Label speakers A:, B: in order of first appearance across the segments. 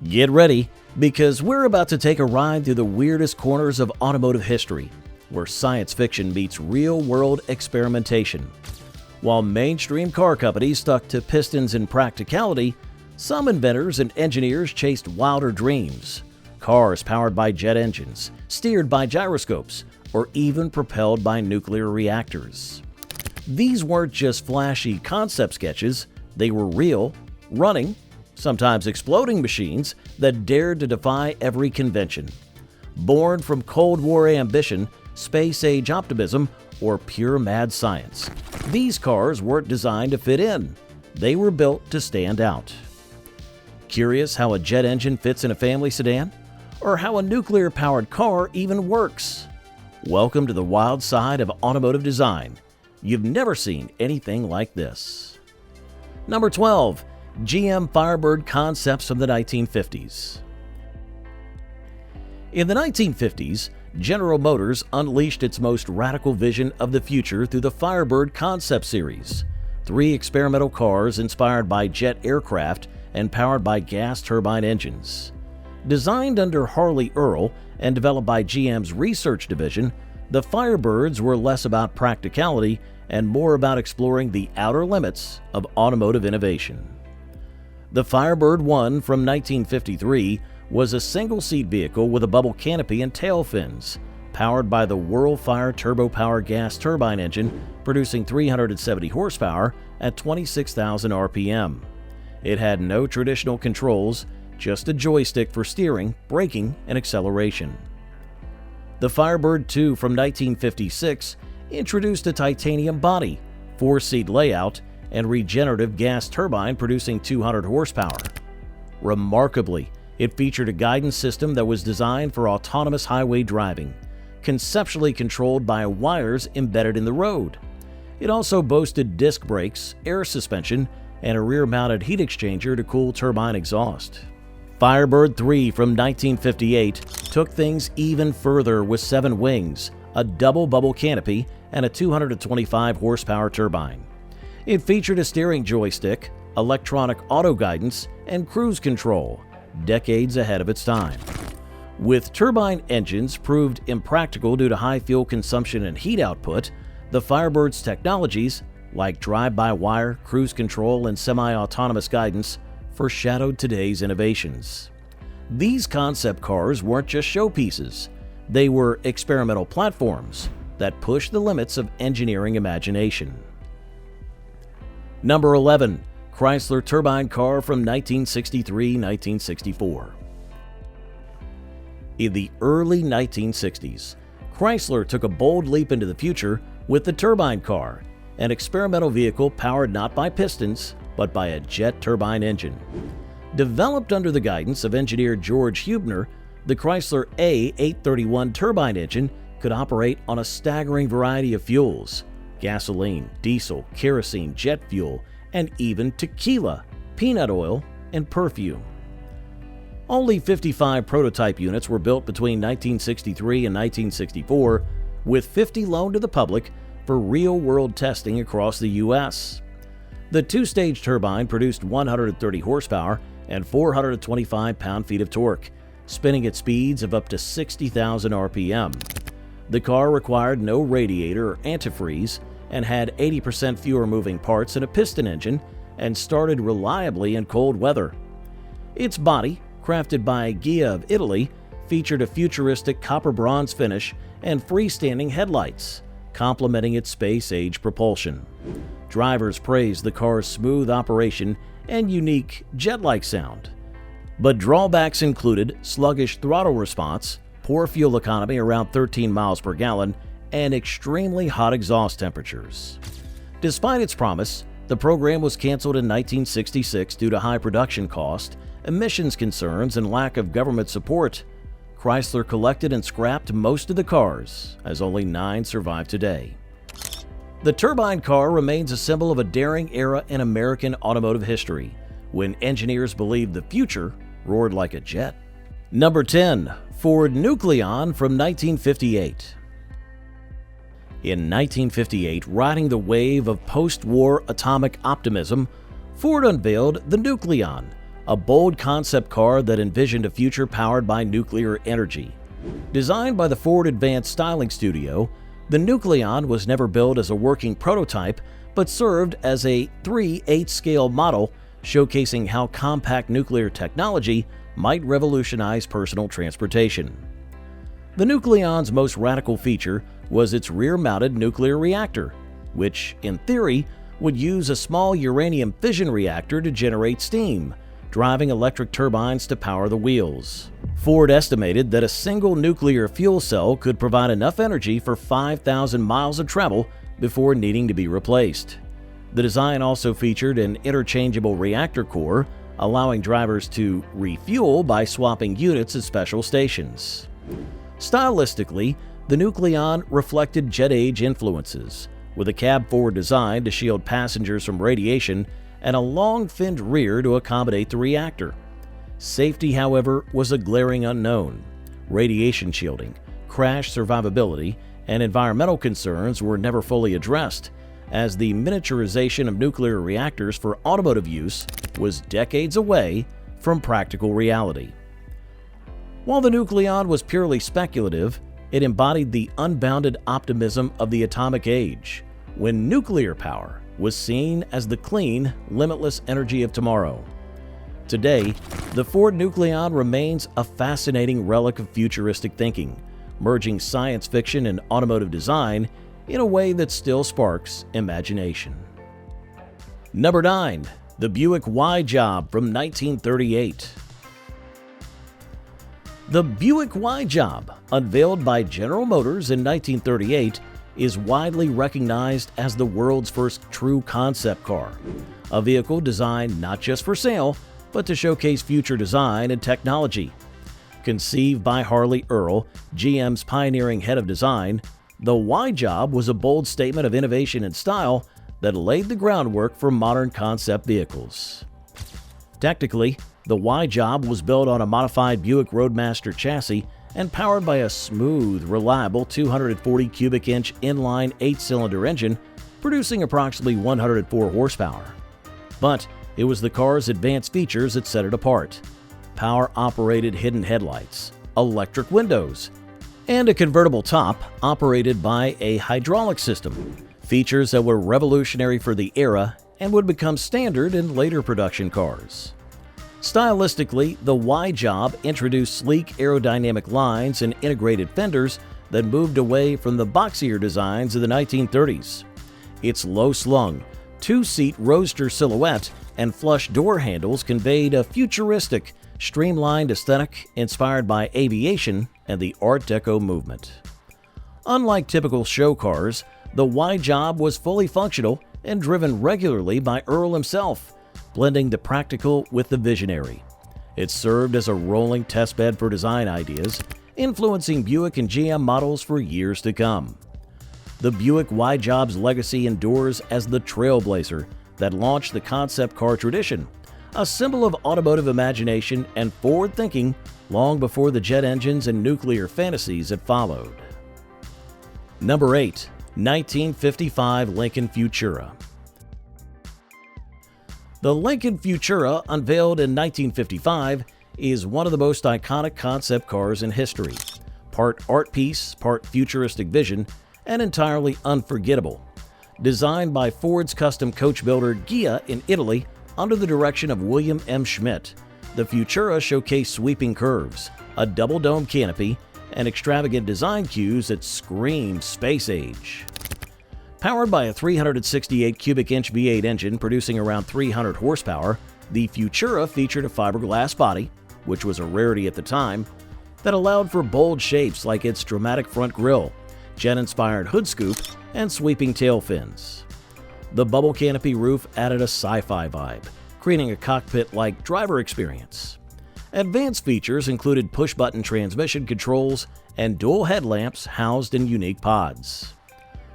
A: Get ready, because we're about to take a ride through the weirdest corners of automotive history, where science fiction meets real-world experimentation. While mainstream car companies stuck to pistons and practicality, some inventors and engineers chased wilder dreams. Cars powered by jet engines, steered by gyroscopes, or even propelled by nuclear reactors. These weren't just flashy concept sketches, they were real, running, sometimes exploding machines that dared to defy every convention. Born from Cold War ambition, space-age optimism, or pure mad science, these cars weren't designed to fit in. They were built to stand out. Curious how a jet engine fits in a family sedan? Or how a nuclear-powered car even works? Welcome to the wild side of automotive design. You've never seen anything like this. Number 12. GM Firebird concepts from the 1950s. In the 1950s, General Motors unleashed its most radical vision of the future through the Firebird concept series, 3 experimental cars inspired by jet aircraft and powered by gas turbine engines. Designed under Harley Earl and developed by GM's research division, the Firebirds were less about practicality and more about exploring the outer limits of automotive innovation. The Firebird 1 from 1953 was a single-seat vehicle with a bubble canopy and tail fins, powered by the Whirlfire turbo-power gas turbine engine, producing 370 horsepower at 26,000 RPM. It had no traditional controls, just a joystick for steering, braking, and acceleration. The Firebird 2 from 1956 introduced a titanium body, 4-seat layout, and regenerative gas turbine producing 200 horsepower. Remarkably, it featured a guidance system that was designed for autonomous highway driving, conceptually controlled by wires embedded in the road. It also boasted disc brakes, air suspension, and a rear-mounted heat exchanger to cool turbine exhaust. Firebird 3 from 1958 took things even further with 7 wings, a double bubble canopy, and a 225 horsepower turbine. It featured a steering joystick, electronic auto guidance, and cruise control, decades ahead of its time. With turbine engines proved impractical due to high fuel consumption and heat output, the Firebird's technologies, like drive-by-wire, cruise control, and semi-autonomous guidance, foreshadowed today's innovations. These concept cars weren't just showpieces. They were experimental platforms that pushed the limits of engineering imagination. Number 11. Chrysler Turbine Car from 1963-1964. In the early 1960s, Chrysler took a bold leap into the future with the Turbine Car, an experimental vehicle powered not by pistons, but by a jet turbine engine. Developed under the guidance of engineer George Hubner, the Chrysler A831 turbine engine could operate on a staggering variety of fuels: gasoline, diesel, kerosene, jet fuel, and even tequila, peanut oil, and perfume. Only 55 prototype units were built between 1963 and 1964, with 50 loaned to the public for real-world testing across the U.S. The 2-stage turbine produced 130 horsepower and 425 pound-feet of torque, spinning at speeds of up to 60,000 RPM. The car required no radiator or antifreeze and had 80% fewer moving parts than a piston engine and started reliably in cold weather. Its body, crafted by Ghia of Italy, featured a futuristic copper bronze finish and freestanding headlights, complementing its space-age propulsion. Drivers praised the car's smooth operation and unique jet-like sound. But drawbacks included sluggish throttle response, poor fuel economy around 13 miles per gallon, and extremely hot exhaust temperatures. Despite its promise, the program was canceled in 1966 due to high production cost, emissions concerns, and lack of government support. Chrysler collected and scrapped most of the cars, as only 9 survive today. The Turbine Car remains a symbol of a daring era in American automotive history, when engineers believed the future roared like a jet. Number 10. Ford Nucleon from 1958. In 1958, riding the wave of post-war atomic optimism, Ford unveiled the Nucleon, a bold concept car that envisioned a future powered by nuclear energy. Designed by the Ford Advanced Styling Studio, the Nucleon was never built as a working prototype, but served as a 3/8 scale model showcasing how compact nuclear technology might revolutionize personal transportation. The Nucleon's most radical feature was its rear-mounted nuclear reactor, which, in theory, would use a small uranium fission reactor to generate steam, driving electric turbines to power the wheels. Ford estimated that a single nuclear fuel cell could provide enough energy for 5,000 miles of travel before needing to be replaced. The design also featured an interchangeable reactor core, allowing drivers to refuel by swapping units at special stations. Stylistically, the Nucleon reflected jet-age influences, with a cab-forward design to shield passengers from radiation and a long finned rear to accommodate the reactor. Safety, however, was a glaring unknown. Radiation shielding, crash survivability, and environmental concerns were never fully addressed, as the miniaturization of nuclear reactors for automotive use was decades away from practical reality. While the Nucleon was purely speculative, it embodied the unbounded optimism of the atomic age, when nuclear power was seen as the clean, limitless energy of tomorrow. Today, the Ford Nucleon remains a fascinating relic of futuristic thinking, merging science fiction and automotive design in a way that still sparks imagination. Number 9. The Buick Y-Job from 1938. The Buick Y-Job, unveiled by General Motors in 1938, is widely recognized as the world's first true concept car, a vehicle designed not just for sale, but to showcase future design and technology. Conceived by Harley Earl, GM's pioneering head of design, the Y-Job was a bold statement of innovation and style that laid the groundwork for modern concept vehicles. Technically, the Y-Job was built on a modified Buick Roadmaster chassis and powered by a smooth, reliable 240 cubic inch inline 8-cylinder engine, producing approximately 104 horsepower. But it was the car's advanced features that set it apart: power-operated hidden headlights, electric windows, and a convertible top operated by a hydraulic system, features that were revolutionary for the era and would become standard in later production cars. Stylistically, the Y-Job introduced sleek aerodynamic lines and integrated fenders that moved away from the boxier designs of the 1930s. Its low-slung, two-seat roadster silhouette and flush door handles conveyed a futuristic, streamlined aesthetic inspired by aviation and the Art Deco movement. Unlike typical show cars, the Y-Job was fully functional and driven regularly by Earl himself, blending the practical with the visionary. It served as a rolling testbed for design ideas, influencing Buick and GM models for years to come. The Buick Y-Job's legacy endures as the trailblazer that launched the concept car tradition, a symbol of automotive imagination and forward thinking long before the jet engines and nuclear fantasies had followed. Number 8. 1955 Lincoln Futura. The Lincoln Futura, unveiled in 1955, is one of the most iconic concept cars in history. Part art piece, part futuristic vision, and entirely unforgettable. Designed by Ford's custom coach builder Ghia in Italy under the direction of William M. Schmidt, the Futura showcased sweeping curves, a double-dome canopy, and extravagant design cues that scream space age. Powered by a 368 cubic inch V8 engine producing around 300 horsepower, the Futura featured a fiberglass body, which was a rarity at the time, that allowed for bold shapes like its dramatic front grille, jet-inspired hood scoop, and sweeping tail fins. The bubble canopy roof added a sci-fi vibe, creating a cockpit-like driver experience. Advanced features included push-button transmission controls and dual headlamps housed in unique pods.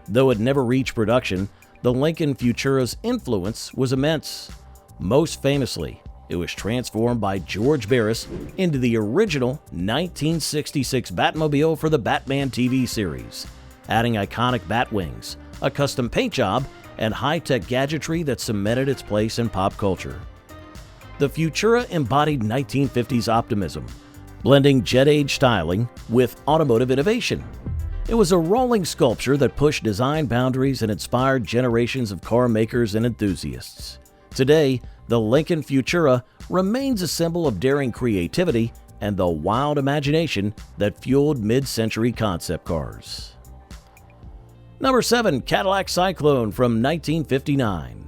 A: Though it never reached production, the Lincoln Futura's influence was immense. Most famously, it was transformed by George Barris into the original 1966 Batmobile for the Batman TV series, adding iconic bat wings, a custom paint job, and high-tech gadgetry that cemented its place in pop culture. The Futura embodied 1950s optimism, blending jet-age styling with automotive innovation. It was a rolling sculpture that pushed design boundaries and inspired generations of car makers and enthusiasts. Today, the Lincoln Futura remains a symbol of daring creativity and the wild imagination that fueled mid-century concept cars. Number 7. Cadillac Cyclone from 1959.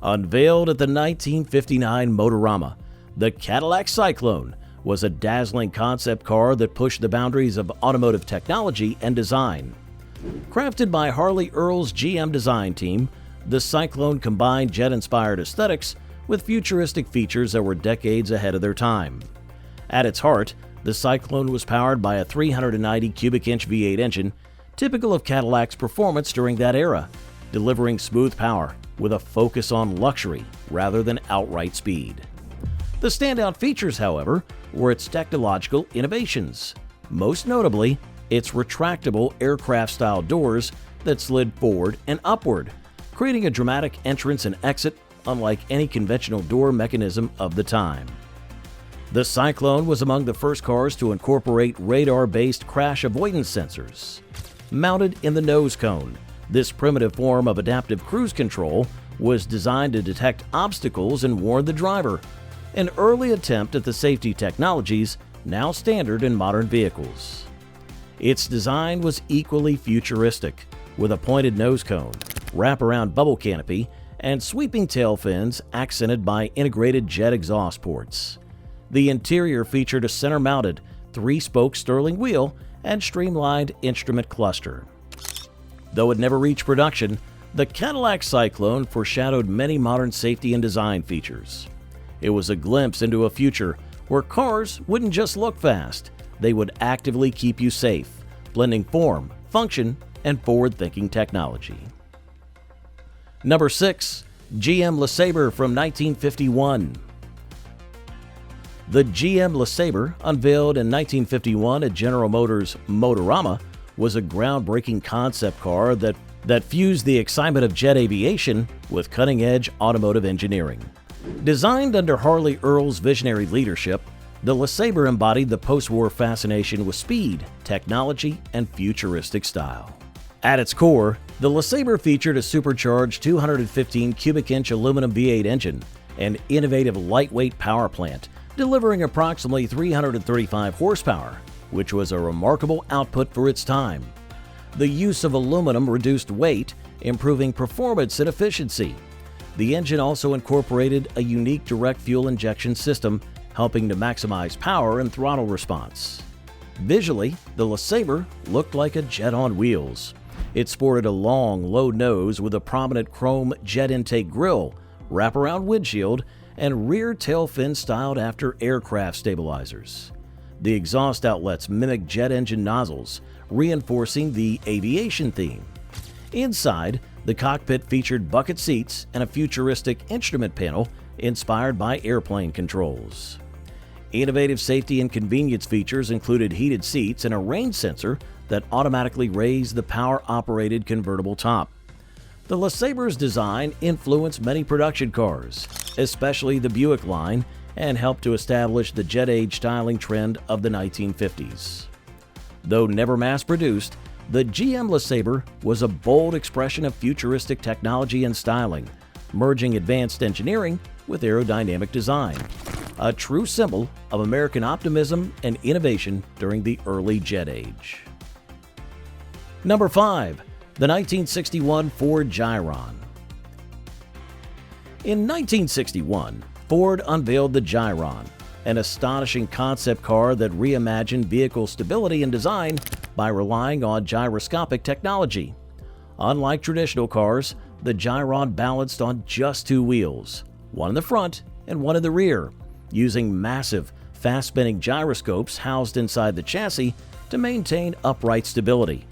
A: Unveiled at the 1959 Motorama, the Cadillac Cyclone was a dazzling concept car that pushed the boundaries of automotive technology and design. Crafted by Harley Earl's GM design team, the Cyclone combined jet-inspired aesthetics with futuristic features that were decades ahead of their time. At its heart, the Cyclone was powered by a 390 cubic inch V8 engine, typical of Cadillac's performance during that era, delivering smooth power with a focus on luxury rather than outright speed. The standout features, however, were its technological innovations, most notably its retractable aircraft-style doors that slid forward and upward, creating a dramatic entrance and exit unlike any conventional door mechanism of the time. The Cyclone was among the first cars to incorporate radar-based crash avoidance sensors. Mounted in the nose cone, this primitive form of adaptive cruise control was designed to detect obstacles and warn the driver, an early attempt at the safety technologies now standard in modern vehicles. Its design was equally futuristic, with a pointed nose cone, wraparound bubble canopy, and sweeping tail fins accented by integrated jet exhaust ports. The interior featured a center-mounted, 3-spoke Sterling wheel and streamlined instrument cluster. Though it never reached production, the Cadillac Cyclone foreshadowed many modern safety and design features. It was a glimpse into a future where cars wouldn't just look fast, they would actively keep you safe, blending form, function, and forward-thinking technology. Number 6. GM LeSabre from 1951. The GM LeSabre, unveiled in 1951 at General Motors' Motorama, was a groundbreaking concept car that fused the excitement of jet aviation with cutting-edge automotive engineering. Designed under Harley Earl's visionary leadership, the LeSabre embodied the post-war fascination with speed, technology, and futuristic style. At its core, the LeSabre featured a supercharged 215 cubic inch aluminum V8 engine, an innovative lightweight power plant, delivering approximately 335 horsepower, which was a remarkable output for its time. The use of aluminum reduced weight, improving performance and efficiency. The engine also incorporated a unique direct fuel injection system, helping to maximize power and throttle response. Visually, the LeSabre looked like a jet on wheels. It sported a long, low nose with a prominent chrome jet intake grille, wraparound windshield, and rear tail fin styled after aircraft stabilizers. The exhaust outlets mimic jet engine nozzles, reinforcing the aviation theme. Inside, the cockpit featured bucket seats and a futuristic instrument panel inspired by airplane controls. Innovative safety and convenience features included heated seats and a rain sensor that automatically raised the power-operated convertible top. The LeSabre's design influenced many production cars, especially the Buick line, and helped to establish the jet-age styling trend of the 1950s. Though never mass-produced, the GM LeSabre was a bold expression of futuristic technology and styling, merging advanced engineering with aerodynamic design, a true symbol of American optimism and innovation during the early jet age. Number 5. The 1961 Ford Gyron. In 1961, Ford unveiled the Gyron, an astonishing concept car that reimagined vehicle stability and design by relying on gyroscopic technology. Unlike traditional cars, the Gyron balanced on just 2 wheels, one in the front and one in the rear, using massive, fast-spinning gyroscopes housed inside the chassis to maintain upright stability.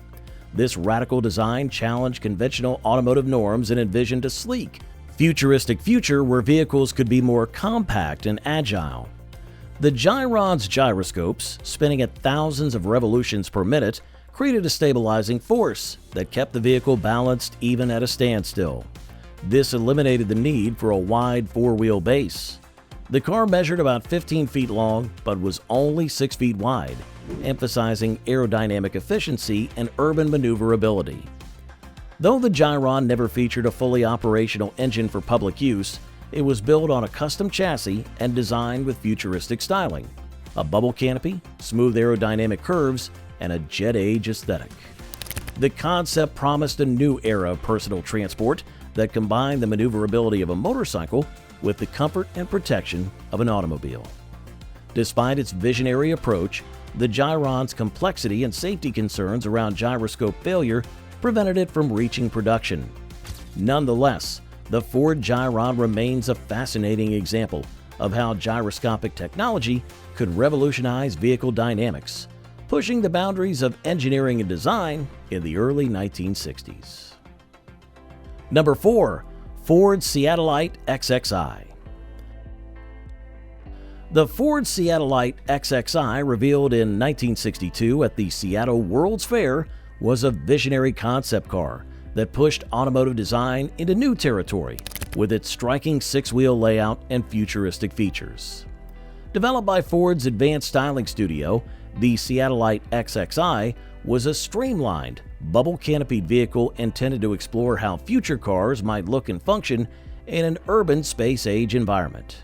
A: This radical design challenged conventional automotive norms and envisioned a sleek, futuristic future where vehicles could be more compact and agile. The Gyron's gyroscopes, spinning at thousands of revolutions per minute, created a stabilizing force that kept the vehicle balanced even at a standstill. This eliminated the need for a wide four-wheel base. The car measured about 15 feet long but was only 6 feet wide, emphasizing aerodynamic efficiency and urban maneuverability. Though the Gyron never featured a fully operational engine for public use, it was built on a custom chassis and designed with futuristic styling, a bubble canopy, smooth aerodynamic curves, and a jet age aesthetic. The concept promised a new era of personal transport that combined the maneuverability of a motorcycle with the comfort and protection of an automobile. Despite its visionary approach, the Gyron's complexity and safety concerns around gyroscope failure prevented it from reaching production. Nonetheless, the Ford Gyron remains a fascinating example of how gyroscopic technology could revolutionize vehicle dynamics, pushing the boundaries of engineering and design in the early 1960s. Number 4. Ford Seattle-ite XXI. The Ford Seattle-ite XXI, revealed in 1962 at the Seattle World's Fair, was a visionary concept car that pushed automotive design into new territory with its striking six-wheel layout and futuristic features. Developed by Ford's Advanced Styling Studio, the Seattle-ite XXI was a streamlined, bubble-canopied vehicle intended to explore how future cars might look and function in an urban space-age environment.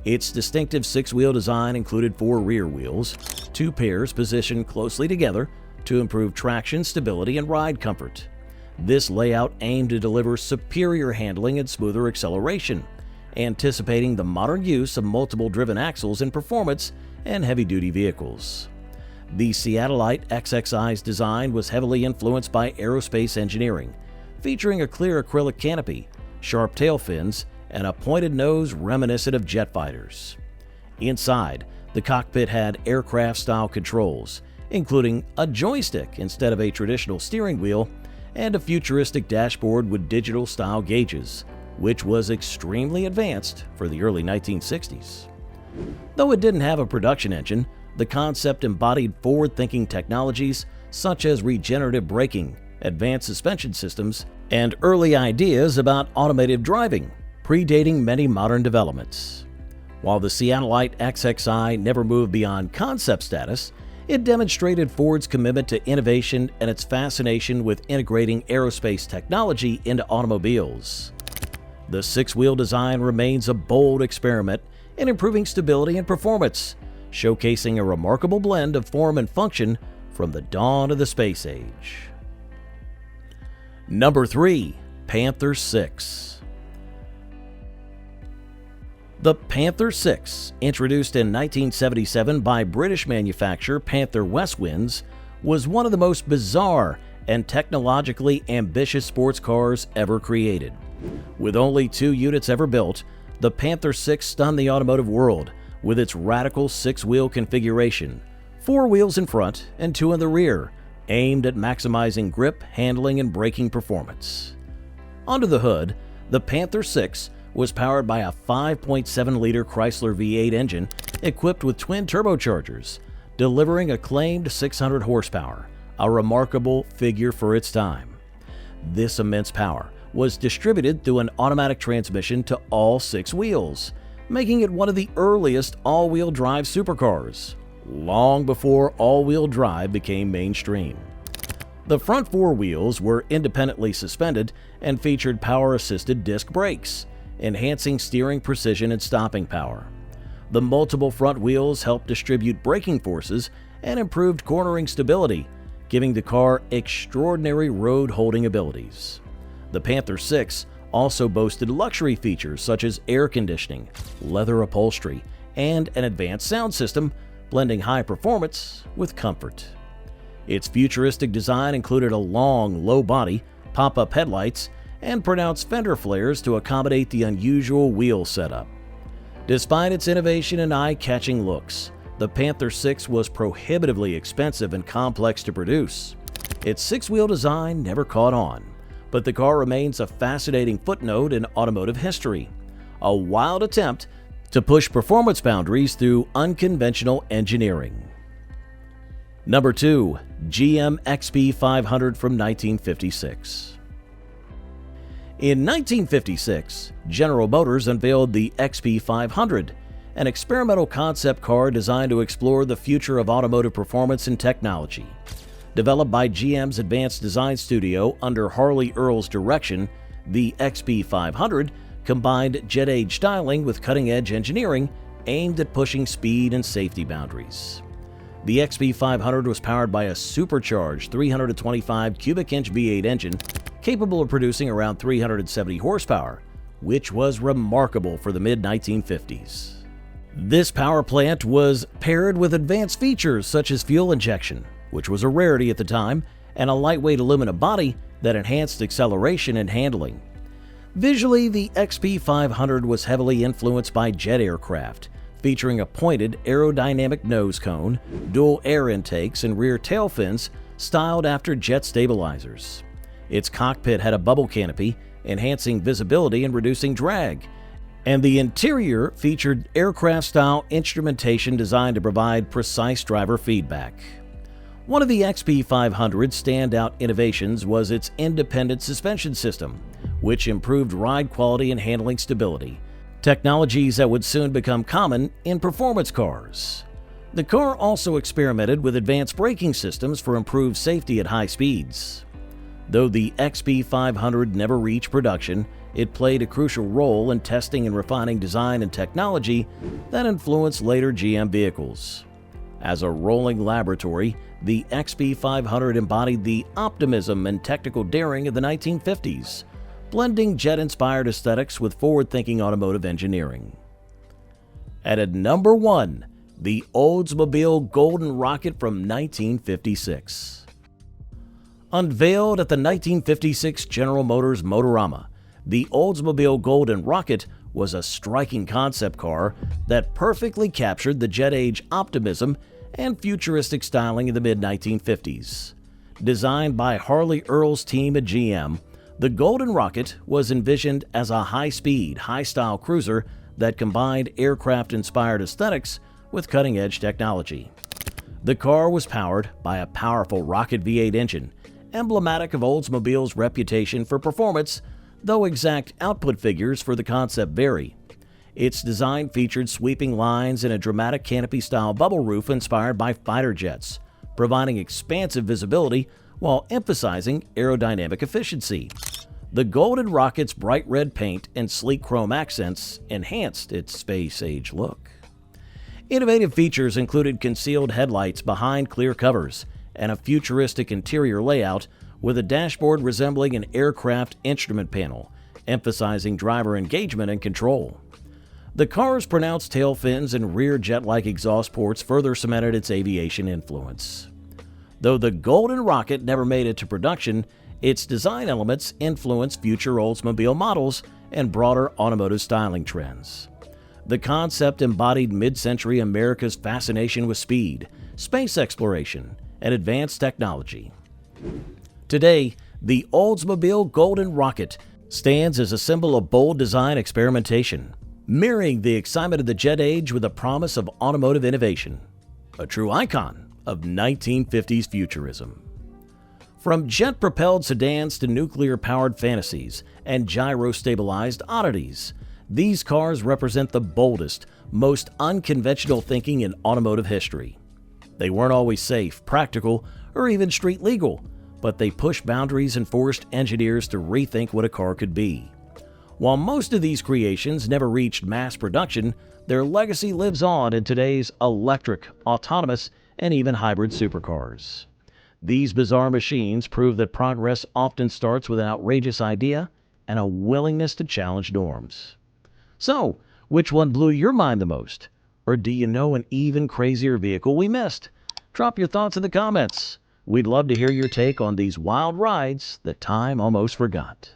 A: Its distinctive six-wheel design included 4 rear wheels, 2 pairs positioned closely together to improve traction, stability, and ride comfort. This layout aimed to deliver superior handling and smoother acceleration, anticipating the modern use of multiple driven axles in performance and heavy-duty vehicles. The Seattle-ite XXI's design was heavily influenced by aerospace engineering, featuring a clear acrylic canopy, sharp tail fins, and a pointed nose reminiscent of jet fighters. Inside, the cockpit had aircraft-style controls, including a joystick instead of a traditional steering wheel, and a futuristic dashboard with digital-style gauges, which was extremely advanced for the early 1960s. Though it didn't have a production engine, the concept embodied forward-thinking technologies such as regenerative braking, advanced suspension systems, and early ideas about automated driving, predating many modern developments. While the Seattle-ite XXI never moved beyond concept status, it demonstrated Ford's commitment to innovation and its fascination with integrating aerospace technology into automobiles. The six-wheel design remains a bold experiment in improving stability and performance, showcasing a remarkable blend of form and function from the dawn of the space age. Number 3. Panther 6. The Panther 6, introduced in 1977 by British manufacturer Panther Westwinds, was one of the most bizarre and technologically ambitious sports cars ever created. With only 2 units ever built, the Panther 6 stunned the automotive world with its radical 6-wheel configuration, 4 wheels in front and 2 in the rear, aimed at maximizing grip, handling, and braking performance. Under the hood, the Panther 6 was powered by a 5.7-liter Chrysler V8 engine equipped with twin turbochargers, delivering a claimed 600 horsepower, a remarkable figure for its time. This immense power was distributed through an automatic transmission to all 6 wheels, making it one of the earliest all-wheel drive supercars, long before all-wheel drive became mainstream. The front 4 wheels were independently suspended and featured power-assisted disc brakes, enhancing steering precision and stopping power. The multiple front wheels helped distribute braking forces and improved cornering stability, giving the car extraordinary road-holding abilities. The Panther 6 also boasted luxury features such as air conditioning, leather upholstery, and an advanced sound system, blending high performance with comfort. Its futuristic design included a long, low body, pop-up headlights, and pronounced fender flares to accommodate the unusual wheel setup. Despite its innovation and eye-catching looks, the Panther 6 was prohibitively expensive and complex to produce. Its 6-wheel design never caught on, but the car remains a fascinating footnote in automotive history, a wild attempt to push performance boundaries through unconventional engineering. Number 2. GM XP 500 from 1956. In 1956, General Motors unveiled the XP500, an experimental concept car designed to explore the future of automotive performance and technology. Developed by GM's Advanced Design Studio under Harley Earl's direction, the XP500 combined jet-age styling with cutting-edge engineering aimed at pushing speed and safety boundaries. The XP500 was powered by a supercharged 325 cubic inch V8 engine capable of producing around 370 horsepower, which was remarkable for the mid-1950s. This power plant was paired with advanced features such as fuel injection, which was a rarity at the time, and a lightweight aluminum body that enhanced acceleration and handling. Visually, the XP500 was heavily influenced by jet aircraft, featuring a pointed aerodynamic nose cone, dual air intakes, and rear tail fins styled after jet stabilizers. Its cockpit had a bubble canopy, enhancing visibility and reducing drag, and the interior featured aircraft-style instrumentation designed to provide precise driver feedback. One of the XP500's standout innovations was its independent suspension system, which improved ride quality and handling stability, technologies that would soon become common in performance cars. The car also experimented with advanced braking systems for improved safety at high speeds. Though the XP500 never reached production, it played a crucial role in testing and refining design and technology that influenced later GM vehicles. As a rolling laboratory, the XP500 embodied the optimism and technical daring of the 1950s, blending jet-inspired aesthetics with forward-thinking automotive engineering. At number 1, the Oldsmobile Golden Rocket from 1956. Unveiled at the 1956 General Motors Motorama, the Oldsmobile Golden Rocket was a striking concept car that perfectly captured the jet-age optimism and futuristic styling of the mid-1950s. Designed by Harley Earl's team at GM, the Golden Rocket was envisioned as a high-speed, high-style cruiser that combined aircraft-inspired aesthetics with cutting-edge technology. The car was powered by a powerful rocket V8 engine, emblematic of Oldsmobile's reputation for performance, though exact output figures for the concept vary. Its design featured sweeping lines and a dramatic canopy-style bubble roof inspired by fighter jets, providing expansive visibility while emphasizing aerodynamic efficiency. The Golden Rocket's bright red paint and sleek chrome accents enhanced its space-age look. Innovative features included concealed headlights behind clear covers and a futuristic interior layout with a dashboard resembling an aircraft instrument panel, emphasizing driver engagement and control. The car's pronounced tail fins and rear jet-like exhaust ports further cemented its aviation influence. Though the Golden Rocket never made it to production, its design elements influenced future Oldsmobile models and broader automotive styling trends. The concept embodied mid-century America's fascination with speed, space exploration, and advanced technology. Today, the Oldsmobile Golden Rocket stands as a symbol of bold design experimentation, mirroring the excitement of the jet age with the promise of automotive innovation, a true icon of 1950s futurism. From jet-propelled sedans to nuclear-powered fantasies and gyro-stabilized oddities, these cars represent the boldest, most unconventional thinking in automotive history. They weren't always safe, practical, or even street legal, but they pushed boundaries and forced engineers to rethink what a car could be. While most of these creations never reached mass production, their legacy lives on in today's electric, autonomous, and even hybrid supercars. These bizarre machines prove that progress often starts with an outrageous idea and a willingness to challenge norms. So, which one blew your mind the most? Or do you know an even crazier vehicle we missed? Drop your thoughts in the comments. We'd love to hear your take on these wild rides that time almost forgot.